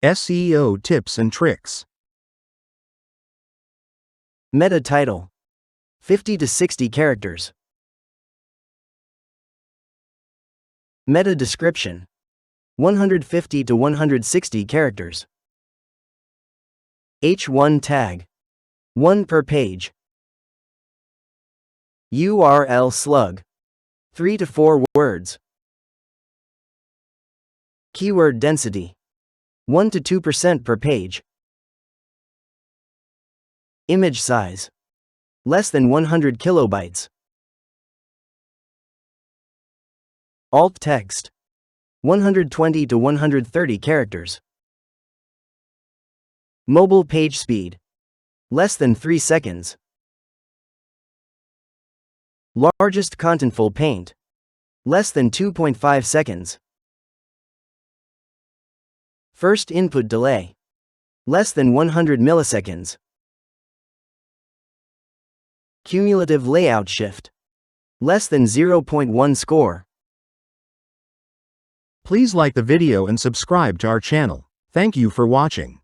SEO tips and tricks. Meta title: 50 to 60 characters. Meta description: 150 to 160 characters. H1 tag: 1 per page. URL slug: 3 to 4 words. Keyword density: 1 to 2% per page. Image size: less than 100 kilobytes. Alt text: 120 to 130 characters. Mobile page speed: less than 3 seconds. Largest contentful paint: less than 2.5 seconds. First input delay: less than 100 milliseconds. Cumulative layout shift: less than 0.1 score. Please like the video and subscribe to our channel. Thank you for watching.